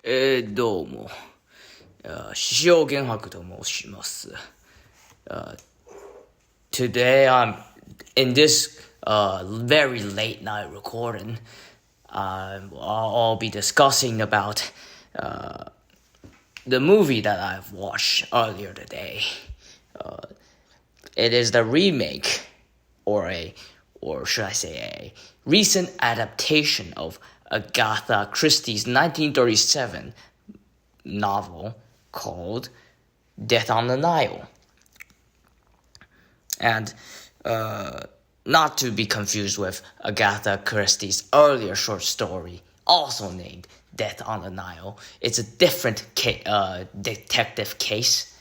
どうも、塩玄白と申します。Today I'm in this very late night recording. I'll be discussing about the movie that I've watched earlier today. It is the remake, or should I say a recent adaptation of Agatha Christie's 1937 novel called Death on the Nile. And not to be confused with Agatha Christie's earlier short story, also named Death on the Nile. It's a different detective case.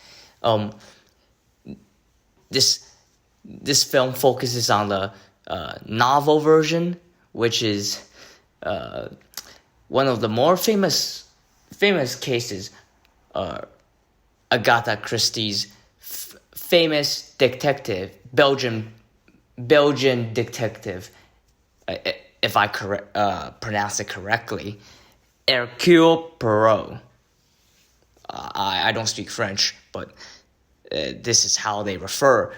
This film focuses on the novel version, which is one of the more famous cases. Agatha Christie's famous detective, Belgian detective, if I pronounce it correctly, Hercule Poirot. I don't speak French, but this is how they refer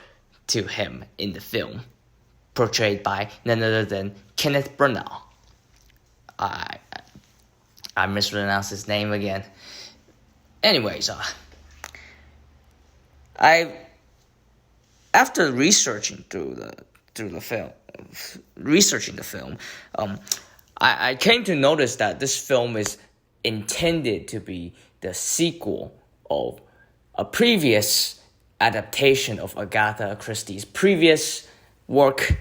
to him in the film, portrayed by none other than Kenneth Branagh. I mispronounced his name again. Anyways, after researching the film, I came to notice that this film is intended to be the sequel of a previous adaptation of Agatha Christie's previous work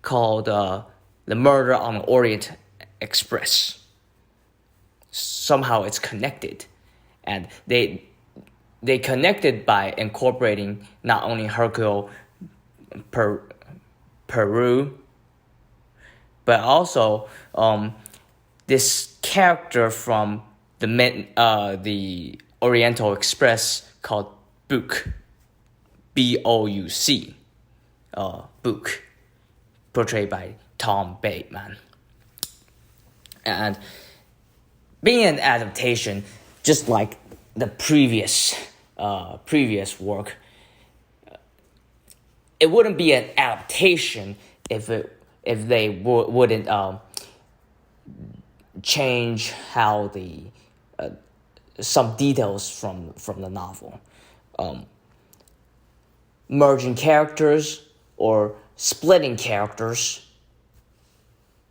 called The Murder on the Orient Express. Somehow it's connected, and they connected by incorporating not only Hercule Poirot, but also this character from the Oriental Express called Bouc, B-O-U-C, Bouc, portrayed by Tom Bateman. And being an adaptation, just like the previous work, it wouldn't be an adaptation if they wouldn't change how some details from the novel, merging characters or splitting characters,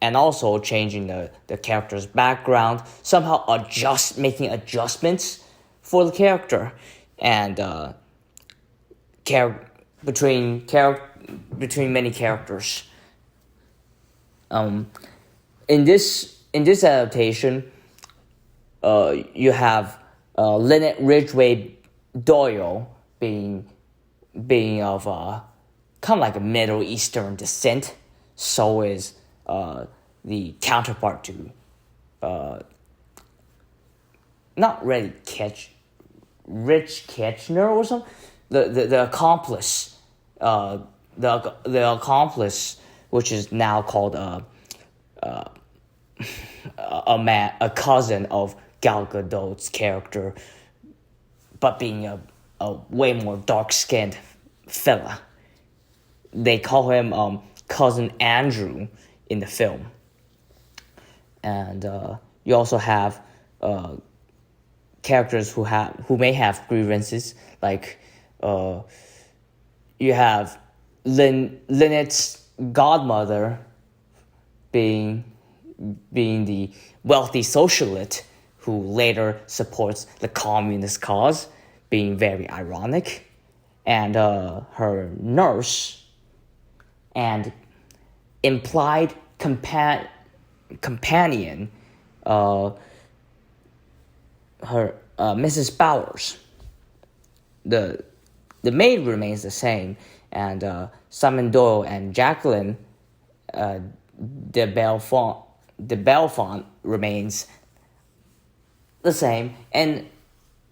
and also changing the character's background, somehow making adjustments for the character, and between many characters. In this adaptation, you have Lynette Ridgway Doyle being of kind of like a Middle Eastern descent. So is the counterpart to not really Rich Kitchener or something. The accomplice, the accomplice, which is now called a cousin of Gal Gadot's character, but being a way more dark-skinned fella. They call him Cousin Andrew in the film. And you also have characters who may have grievances, like you have Lynette's godmother being the wealthy socialite who later supports the communist cause, being very ironic, and her nurse and implied companion, her Mrs. Bowers. The maid remains the same, and Simon Doyle and Jacqueline de Belfont remains the same, and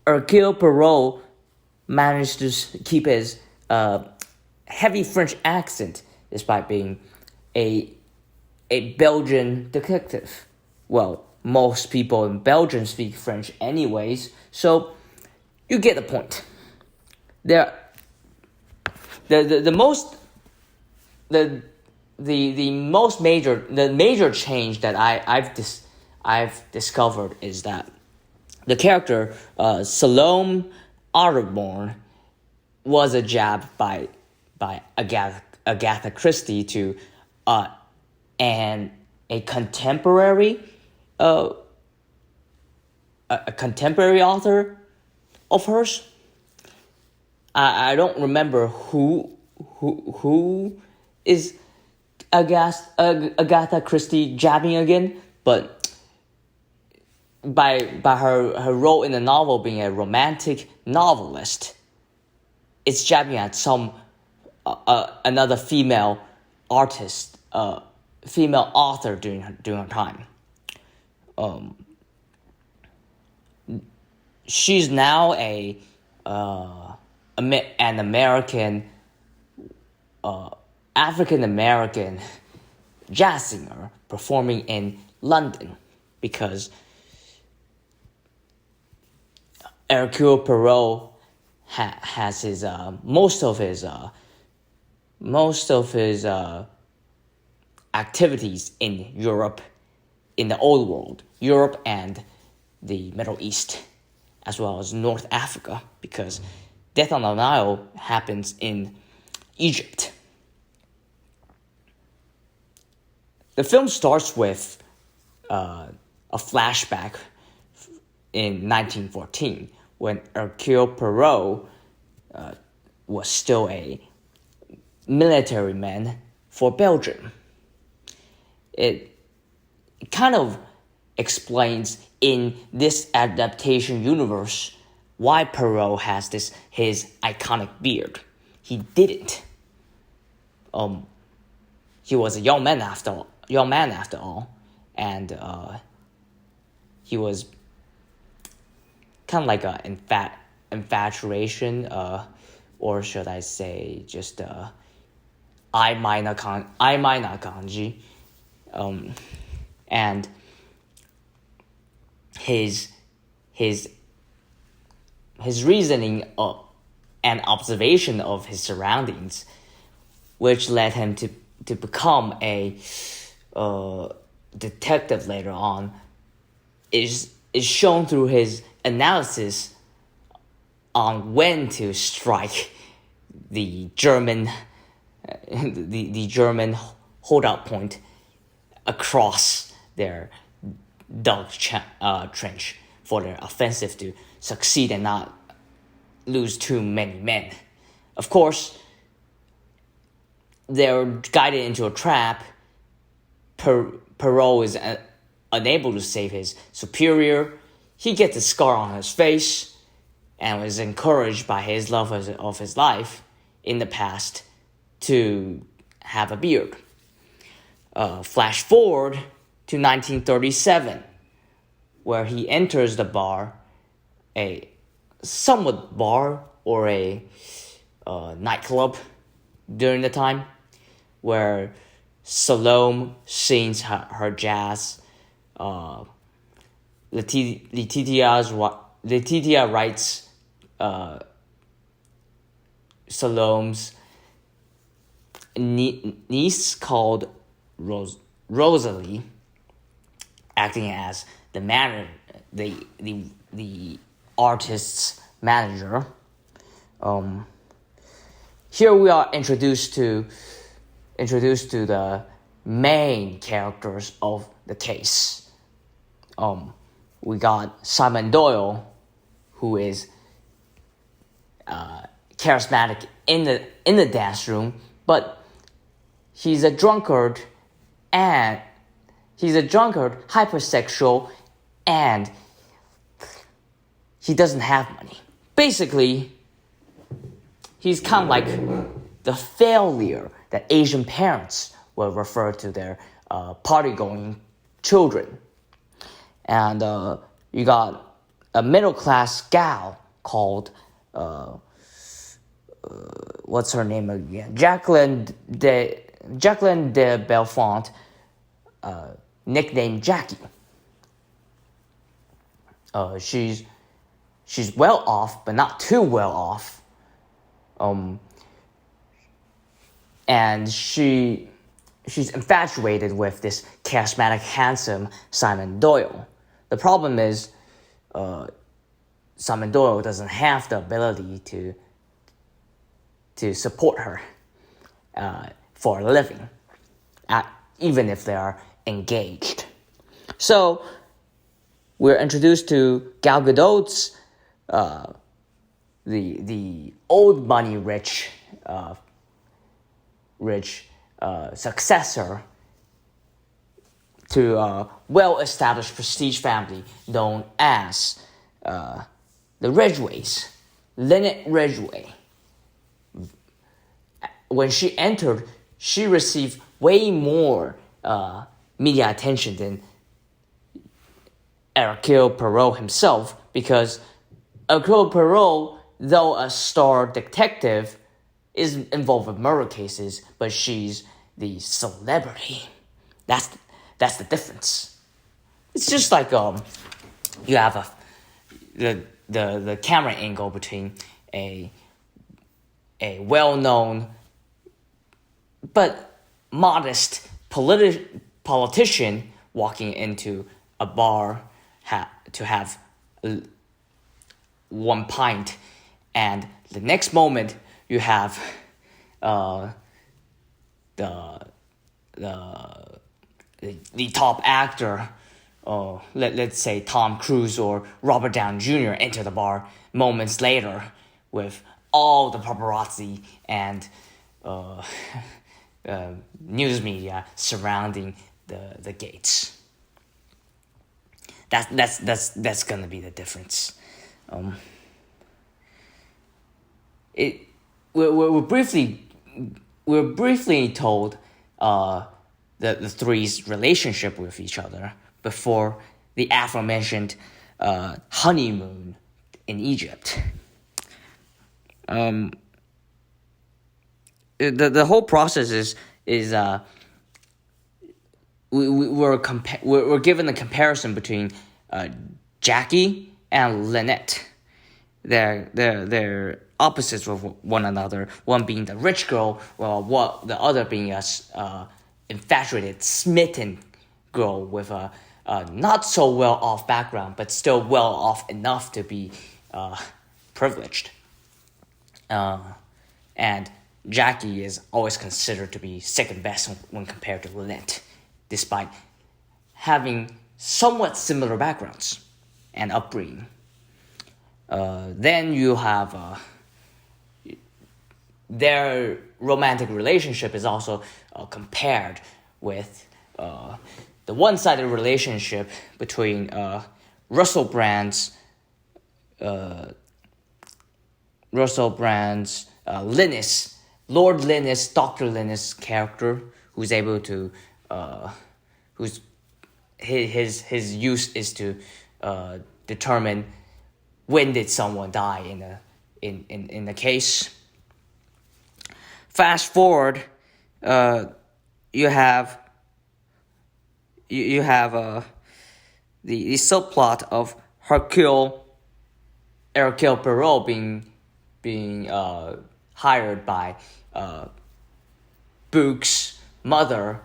Hercule Poirot managed to keep his heavy French accent despite being a Belgian detective. Well, most people in Belgium speak French anyways, so you get the point. The major change that I've discovered is that the character Salome Otterborn was a jab by Agatha Christie to and a contemporary author of hers. I don't remember who is Agatha Christie jabbing again, but by her role in the novel being a romantic novelist, it's jabbing at some another female artist, female author during her time. She's now an American, African American jazz singer performing in London, because Hercule Poirot has his most of his activities in Europe, in the old world, Europe and the Middle East, as well as North Africa, because Death on the Nile happens in Egypt. The film starts with a flashback in 1914, when Hercule Poirot was still a military man for Belgium. It kind of explains in this adaptation universe why Poirot has his iconic beard. He didn't. He was a young man after all, and he was kind of like an infatuation, or should I say, just I minor kanji, and his reasoning and observation of his surroundings, which led him to become a detective later on, is shown through his analysis on when to strike the German holdout point across their dug trench for their offensive to succeed and not lose too many men. Of course, they're guided into a trap. Poirot is unable to save his superior. He gets a scar on his face and was encouraged by his love of his life in the past to have a beard. Flash forward to 1937, where he enters the bar, a somewhat bar or a nightclub during the time, where Salome sings her jazz. Letitia writes Salome's niece called Rosalie, acting as the artist's manager. Here we are introduced to the main characters of the case. We got Simon Doyle, who is charismatic in the dance room, but he's a drunkard, hypersexual, and he doesn't have money. Basically, he's kind of like the failure that Asian parents will refer to their party-going children. And you got a middle-class gal called, what's her name again? Jacqueline de Belfont, nicknamed Jackie. she's well off, but not too well off. And she's infatuated with this charismatic, handsome Simon Doyle. The problem is, Simon Doyle doesn't have the ability to support her for a living, even if they are engaged. So we're introduced to Gal Gadot's the old money rich successor to a well-established prestige family known as the Ridgeways, Lynette Ridgeway. When she entered, she received way more media attention than Hercule Poirot himself, because Hercule Poirot, though a star detective, is involved with murder cases, but she's the celebrity. That's the difference. It's just like you have the camera angle between a well-known but modest politician walking into a bar to have one pint, and the next moment you have the top actor, let's say Tom Cruise or Robert Downey Jr. enter the bar moments later with all the paparazzi and news media surrounding the gates. That's gonna be the difference. We're briefly told the three's relationship with each other before the aforementioned honeymoon in Egypt. The whole process is we're given a comparison between Jackie and Lynette. They're opposites of one another. One being the rich girl, while the other being a infatuated, smitten girl with a not so well off background, but still well off enough to be privileged. And Jackie is always considered to be second best when compared to Lynette, despite having somewhat similar backgrounds and upbringing. Then you have their romantic relationship is also compared with the one-sided relationship between Russell Brand's Linus, Lord Linus, Dr. Linus character, who's able to who's his use is to determine when did someone die in the case. Fast forward, you have the subplot of Hercule Poirot being hired by Book's mother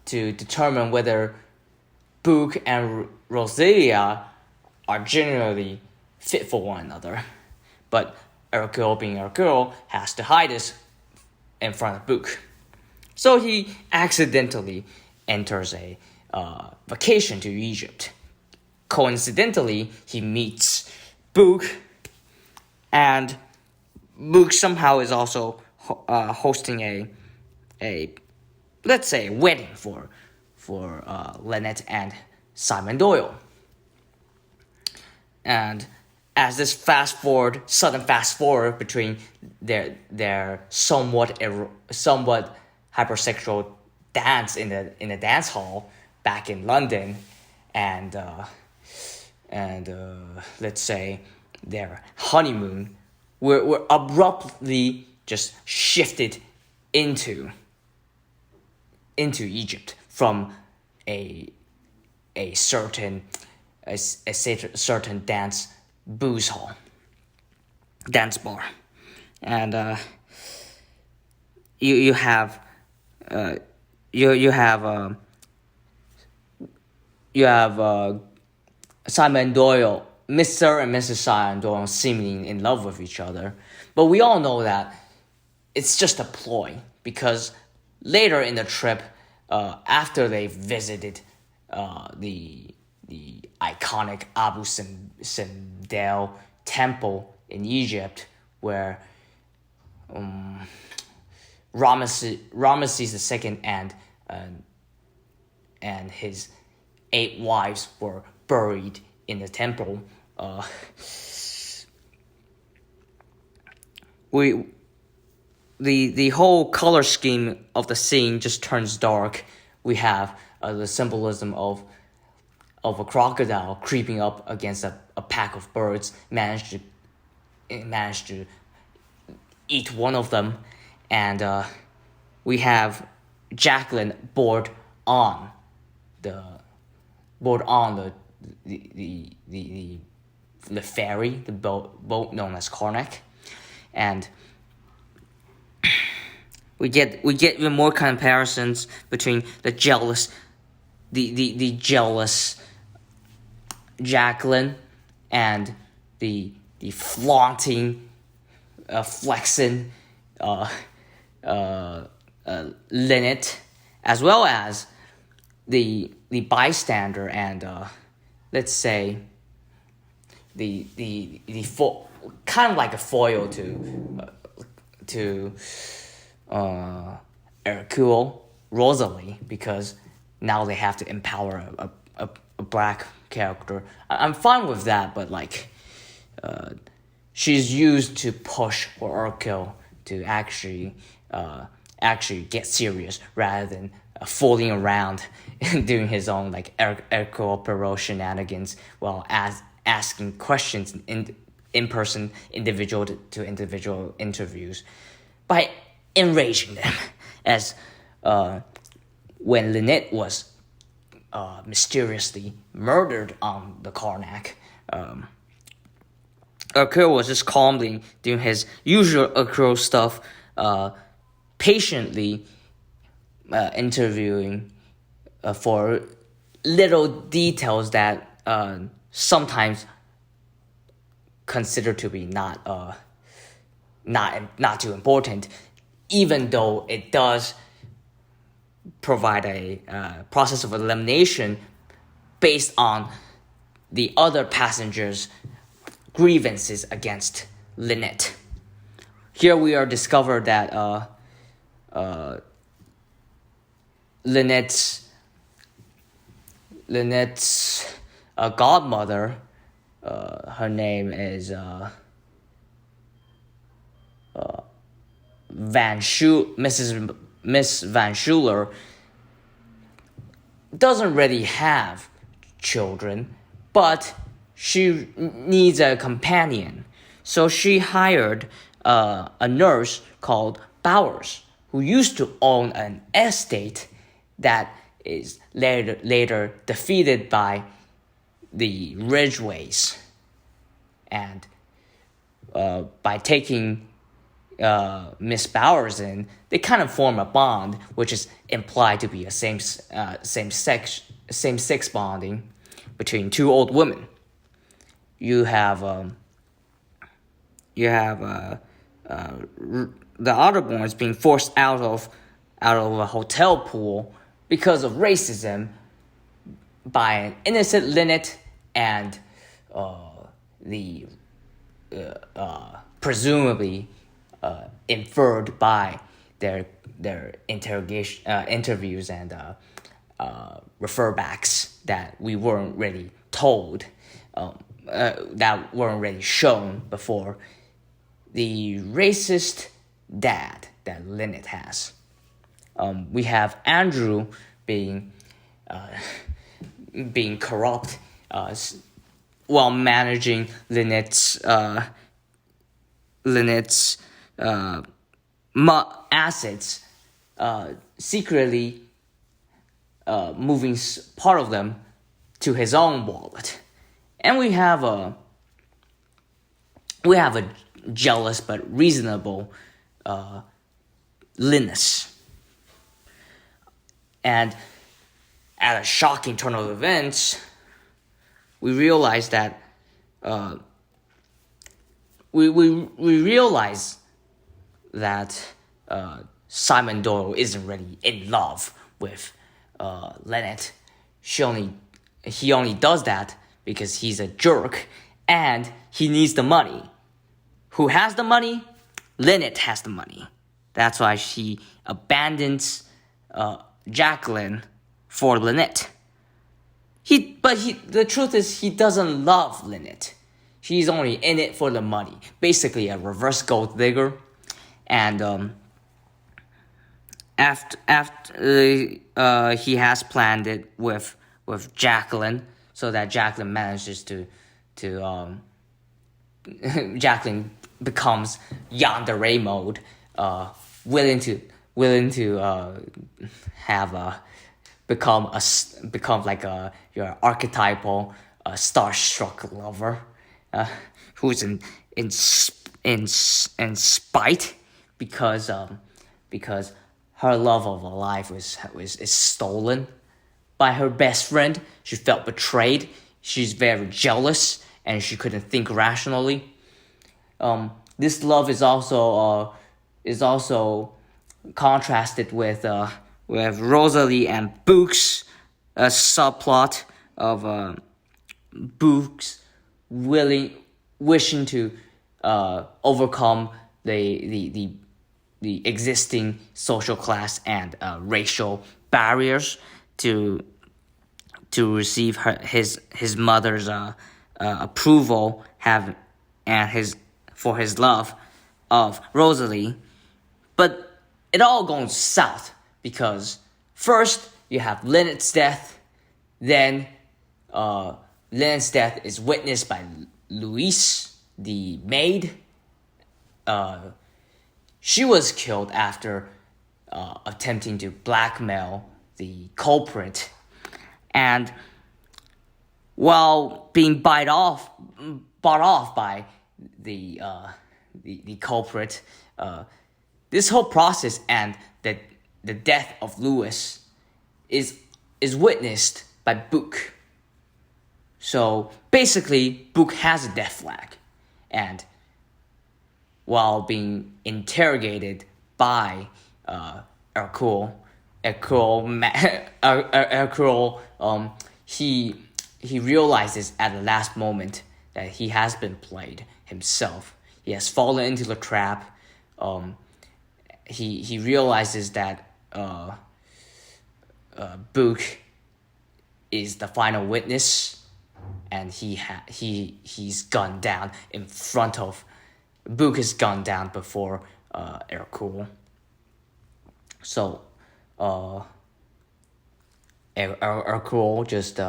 to determine whether Book and Rosalia are generally fit for one another. But Hercule, being Hercule, has to hide this in front of Book. So he accidentally enters a vacation to Egypt. Coincidentally, he meets Book, and Book somehow is also hosting a let's say wedding for Lynette and Simon Doyle. And as this sudden fast forward between their somewhat hypersexual dance in the dance hall back in London, and let's say their honeymoon, were abruptly just shifted into Egypt from a certain certain dance dance bar, and you have you have Simon Doyle, Mr. and Mrs. Simon Doyle, seemingly in love with each other, but we all know that it's just a ploy, because later in the trip, after they visited the iconic Abu Simbel temple in Egypt, where Ramesses II and his 8 wives were buried in the temple. The whole color scheme of the scene just turns dark. We have the symbolism of a crocodile creeping up against a pack of birds, managed to eat one of them, and we have Jacqueline board on the ferry, the boat known as Karnak, and we get even more comparisons between the jealous Jacqueline and the flaunting, flexing Lynette, as well as the bystander and let's say the kind of like a foil to Hercule, Rosalie, because now they have to empower a black character. I'm fine with that, but like she's used to push for Hercule to actually get serious rather than fooling around and doing his own like Hercule Poirot shenanigans while asking questions in person, individual to individual interviews, by enraging them, as when Lynette was mysteriously murdered on the Karnak. Hercule was just calmly doing his usual Hercule stuff, patiently interviewing for little details that sometimes considered to be not too important, even though it does provide a process of elimination based on the other passengers' grievances against Lynette. Here we are discovered that Lynette's godmother, her name is Miss Van Schuler, doesn't really have children, but she needs a companion. So she hired a nurse called Bowers, who used to own an estate that is later defeated by the Ridgeways. And by taking Miss Bowers in, they kind of form a bond, which is implied to be a same-sex bonding between two old women. You have the Otterborns being forced out of a hotel pool because of racism by an innocent Lynette and the presumably inferred by their interviews and referbacks that we weren't really told, that weren't really shown before, the racist dad that Lynette has. We have Andrew being corrupt while managing Lynette's assets, secretly moving part of them to his own wallet. And we have a jealous but reasonable Linus. And at a shocking turn of events, we realize that we realize that Simon Doyle isn't really in love with Lynette. He only does that because he's a jerk and he needs the money. Who has the money? Lynette has the money. That's why she abandons Jacqueline for Lynette. The truth is he doesn't love Lynette. He's only in it for the money. Basically a reverse gold digger. And after he has planned it with Jacqueline, so that Jacqueline manages to Jacqueline becomes yandere mode, willing to have become like your archetypal starstruck lover, who's in spite because her love of her life is stolen by her best friend. She felt betrayed. She's very jealous and she couldn't think rationally. This love is also contrasted with Rosalie and Book's subplot of Book's wishing to overcome the existing social class and racial barriers to receive his mother's approval for his love of Rosalie. But it all goes south because first you have Lynette's death, then Lynette's death is witnessed by Louise, the maid. She was killed after attempting to blackmail the culprit, and while being bought off by the culprit, this whole process and the death of Louis is witnessed by Book. So basically, Book has a death flag, and while being interrogated by Hercule, he realizes at the last moment that he has been played himself. He has fallen into the trap. He realizes that Book is the final witness, and he's gunned down in front of Book is gunned down before Hercule. So Hercule just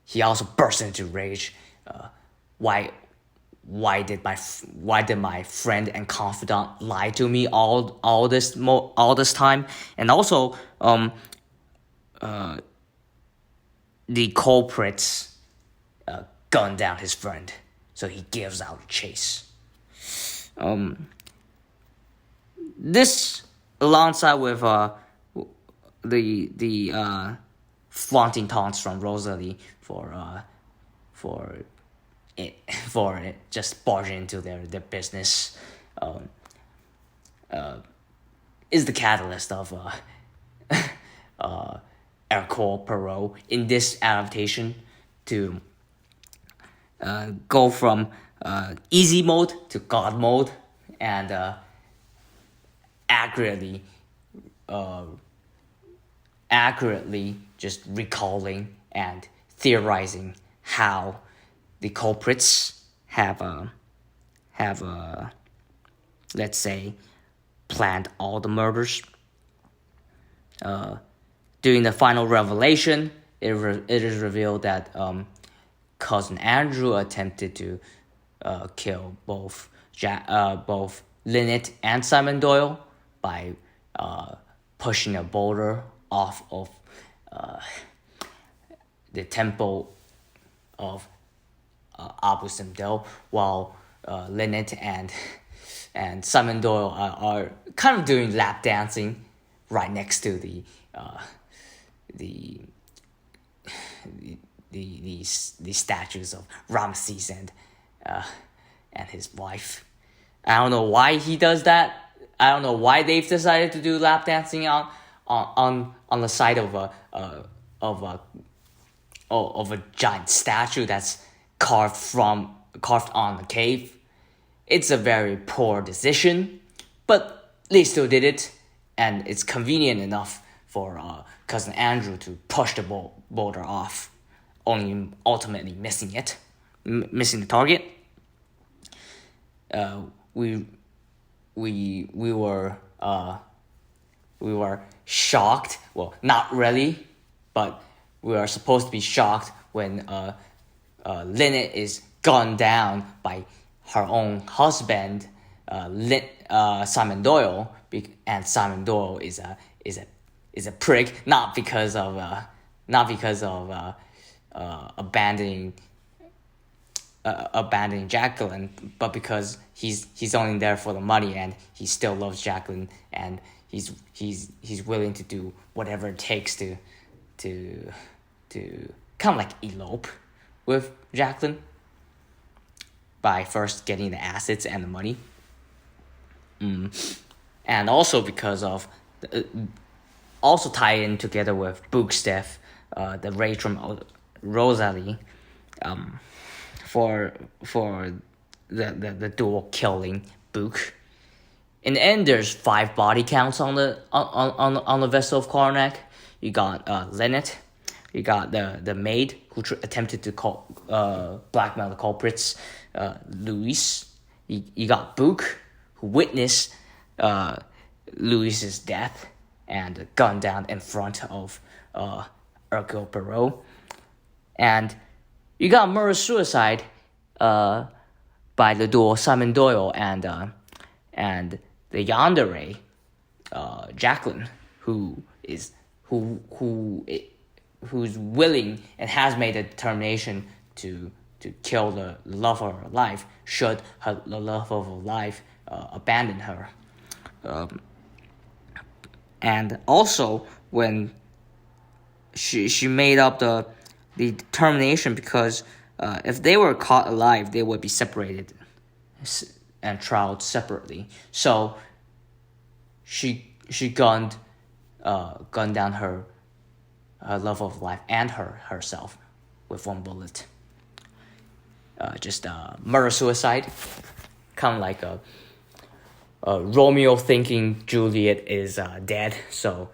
he also bursts into rage. Why did my friend and confidant lie to me all this time? And also the culprits gunned down his friend, so he gives out chase. This alongside with the flaunting taunts from Rosalie for just barging into their business is the catalyst of Hercule Poirot in this adaptation to go from easy mode to God mode, and accurately just recalling and theorizing how the culprits have let's say planned all the murders. During the final revelation, it is revealed that cousin Andrew attempted to kill both Lynette and Simon Doyle by pushing a boulder off of the temple of Abu Simbel, while Lynette and Simon Doyle are kind of doing lap dancing right next to the statues of Ramses and his wife. I don't know why he does that. I don't know why they've decided to do lap dancing on the side of a giant statue that's carved on the cave. It's a very poor decision, but they still did it, and it's convenient enough for cousin Andrew to push the boulder off, only ultimately missing the target. We were shocked. Well, not really, but we are supposed to be shocked when Lynette is gunned down by her own husband, Simon Doyle, and Simon Doyle is a prick, not because of abandoning Jacqueline, but because he's only there for the money, and he still loves Jacqueline, and he's willing to do whatever it takes to kind of like elope with Jacqueline by first getting the assets and the money. And also because of also tie in together with Booksteph, the rage from Rosalie, for the dual killing Book. In the end, there's 5 body counts on the vessel of Karnak. You got Lynette, you got the maid who attempted to blackmail the culprits, Louis. You got Book, who witnessed Louis's death and gunned down in front of Hercule Poirot. And you got murder-suicide by the duo Simon Doyle and the yandere, Jacqueline, who's willing and has made a determination to kill the love of her life should the love of her life abandon her. And also when she made up the determination, because if they were caught alive, they would be separated and trialed separately. So she gunned down her love of life and herself with one bullet. Just murder-suicide, kind of like a Romeo thinking Juliet is dead, so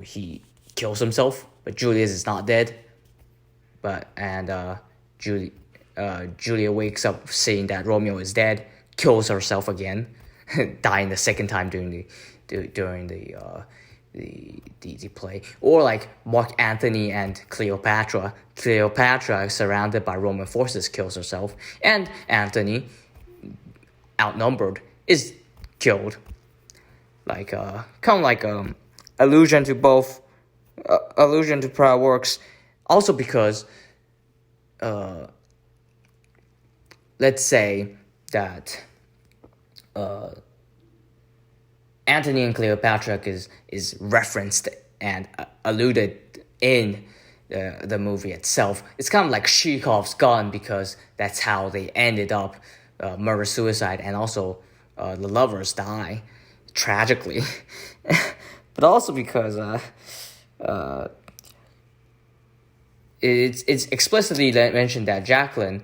he kills himself, but Juliet is not dead. Julia wakes up seeing that Romeo is dead, kills herself again, dying the second time during the play. Or like Mark Antony and Cleopatra. Cleopatra, surrounded by Roman forces, kills herself, and Antony, outnumbered, is killed. Like kind of like allusion to prior works. Also because let's say that Antony and Cleopatra is referenced and alluded in the movie itself. It's kind of like Chekhov's gun, because that's how they ended up murder-suicide, and also the lovers die tragically. But also because it's explicitly mentioned that Jacqueline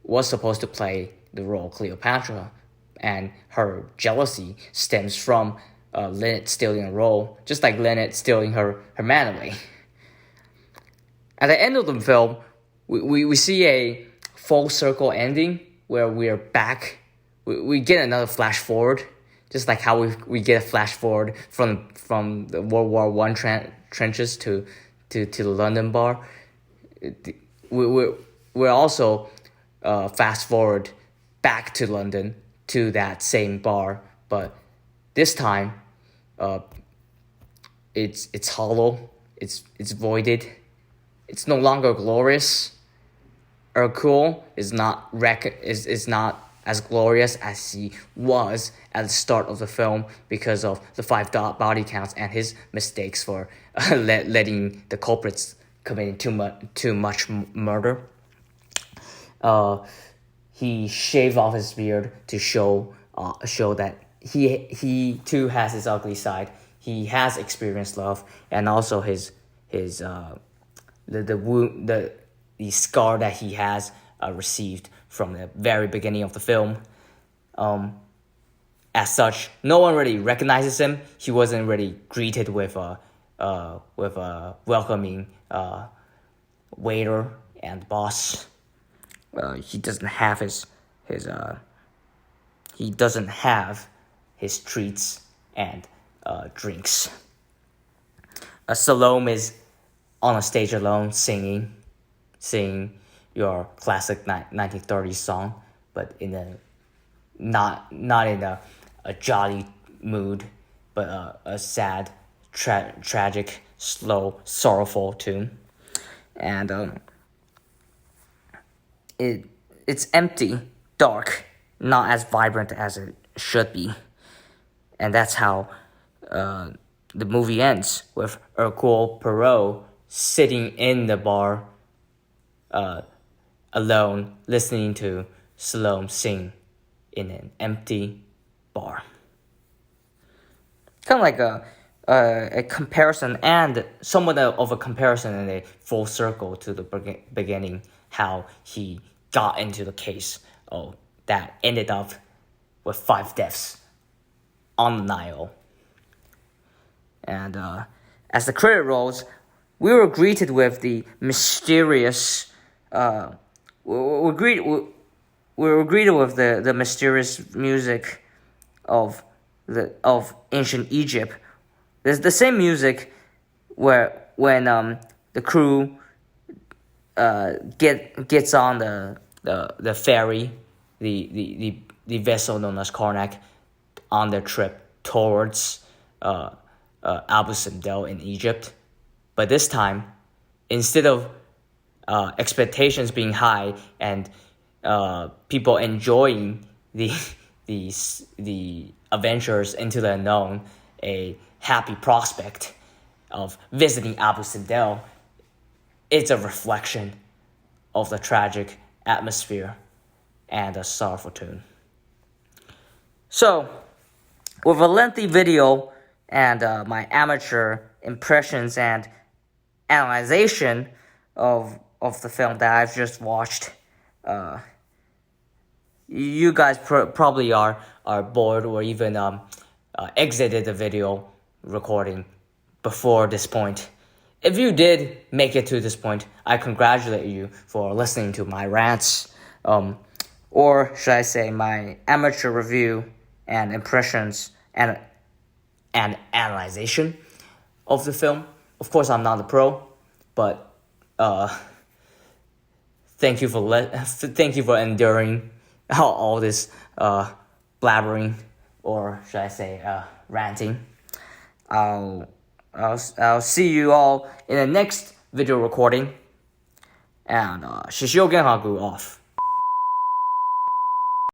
was supposed to play the role of Cleopatra, and her jealousy stems from Lynette stealing a role, just like Lynette stealing her man away. At the end of the film, we see a full circle ending where we are back. We get another flash forward, just like how we get a flash forward from the World War I trenches to the London bar. We're also fast forward back to London, to that same bar, but this time it's hollow, it's voided, it's no longer glorious. Hercule is not is not as glorious as he was at the start of the film because of the five body counts and his mistakes for letting the culprits committing too much murder. He shaved off his beard to show that he too has his ugly side. He has experienced love, and also the scar that he has received from the very beginning of the film. As such, no one really recognizes him. He wasn't really greeted with a welcoming waiter and boss. He doesn't have his treats and drinks. Salome is on a stage alone singing your classic 1930s song, but in a not in a jolly mood, but a sad, tragic, slow, sorrowful tune, and it's empty, dark, not as vibrant as it should be, and that's how the movie ends with Hercule Poirot sitting in the bar alone, listening to Salome sing in an empty bar. Kind of like a comparison, and somewhat of a comparison and a full circle to the beginning, how he got into the case that ended up with 5 deaths on the Nile. And as the credit rolls, we were greeted with the mysterious. We were greeted with the mysterious music of ancient Egypt. There's the same music when the crew gets on the ferry, the vessel known as Karnak, on their trip towards Abu Simbel in Egypt. But this time, instead of expectations being high and people enjoying the adventures into the unknown, a happy prospect of visiting Abu Simbel, it's a reflection of the tragic atmosphere and a sorrowful tune. So, with a lengthy video and my amateur impressions and analyzation of the film that I've just watched, you guys probably are bored or even exited the video recording before this point. If you did make it to this point, I congratulate you for listening to my rants, or should I say my amateur review and impressions and analyzation of the film. Of course, I'm not a pro, but thank you for enduring all this blabbering, or should I say ranting. I'll see you all in the next video recording, and 是修更好 go off.